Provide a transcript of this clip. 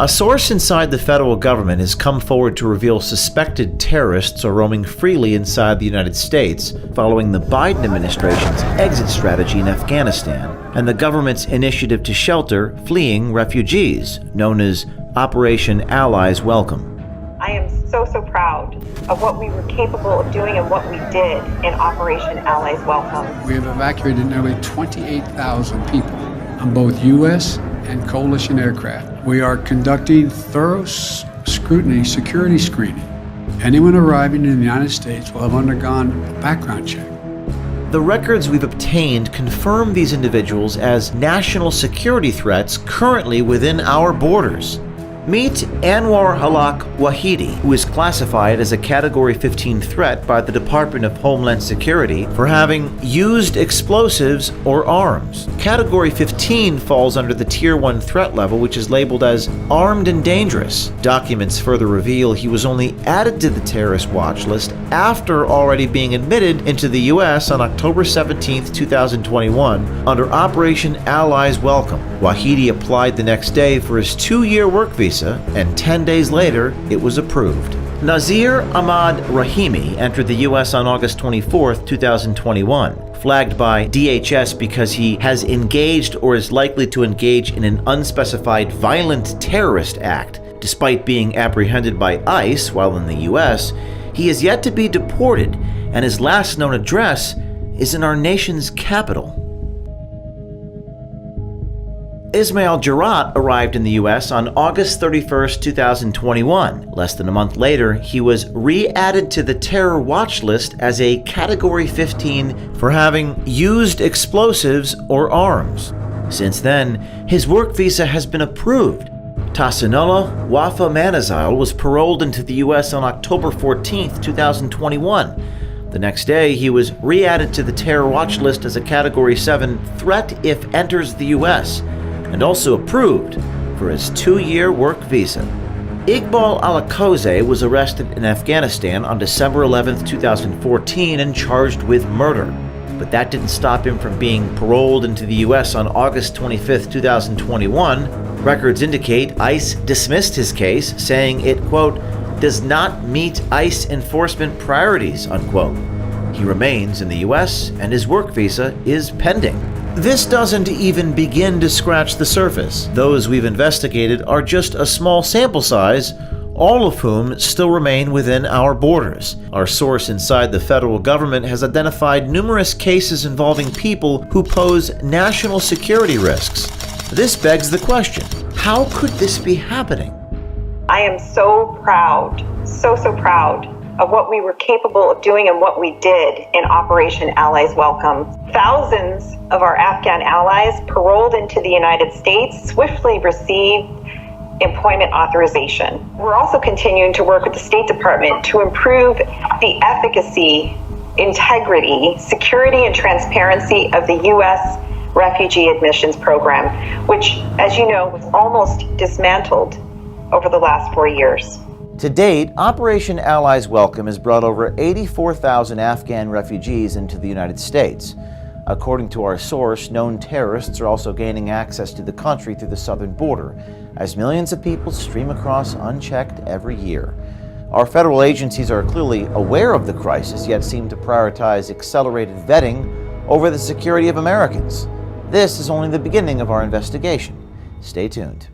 A source inside the federal government has come forward to reveal suspected terrorists are roaming freely inside the United States following the Biden administration's exit strategy in Afghanistan and the government's initiative to shelter fleeing refugees, known as Operation Allies Welcome. I am so proud of what we were capable of doing and what we did in Operation Allies Welcome. We have evacuated nearly 28,000 people on both U.S. and coalition aircraft. We are conducting thorough security screening. Anyone arriving in the United States will have undergone a background check. The records we've obtained confirm these individuals as national security threats currently within our borders. Meet Anwar Halak Wahidi, who is classified as a Category 15 threat by the Department of Homeland Security for having used explosives or arms. Category 15 falls under the Tier 1 threat level, which is labeled as armed and dangerous. Documents further reveal he was only added to the terrorist watch list after already being admitted into the U.S. on October 17, 2021 under Operation Allies Welcome. Wahidi applied the next day for his 2-year work visa, and 10 days later, it was approved. Nazir Ahmad Rahimi entered the U.S. on August 24, 2021, flagged by DHS because he has engaged or is likely to engage in an unspecified violent terrorist act. Despite being apprehended by ICE while in the U.S., he is yet to be deported, and his last known address is in our nation's capital. Ismail Jarrah arrived in the U.S. on August 31, 2021. Less than a month later, he was re-added to the terror watch list as a Category 15 for having used explosives or arms. Since then, his work visa has been approved. Tassinullah Wafa Manazil was paroled into the U.S. on October 14, 2021. The next day, he was re-added to the terror watch list as a Category 7 threat if enters the U.S., and also approved for his 2-year work visa. Iqbal Alakoze was arrested in Afghanistan on December 11, 2014 and charged with murder. But that didn't stop him from being paroled into the U.S. on August 25, 2021. Records indicate ICE dismissed his case, saying it, quote, does not meet ICE enforcement priorities, unquote. He remains in the U.S. and his work visa is pending. This doesn't even begin to scratch the surface. Those we've investigated are just a small sample size, all of whom still remain within our borders. Our source inside the federal government has identified numerous cases involving people who pose national security risks. This begs the question, how could this be happening? I am so proud, so proud of what we were capable of doing and what we did in Operation Allies Welcome. Thousands of our Afghan allies paroled into the United States swiftly received employment authorization. We're also continuing to work with the State Department to improve the efficacy, integrity, security, and transparency of the U.S. refugee admissions program, which, as you know, was almost dismantled over the last 4 years. To date, Operation Allies Welcome has brought over 84,000 Afghan refugees into the United States. According to our source, known terrorists are also gaining access to the country through the southern border, as millions of people stream across unchecked every year. Our federal agencies are clearly aware of the crisis, yet seem to prioritize accelerated vetting over the security of Americans. This is only the beginning of our investigation. Stay tuned.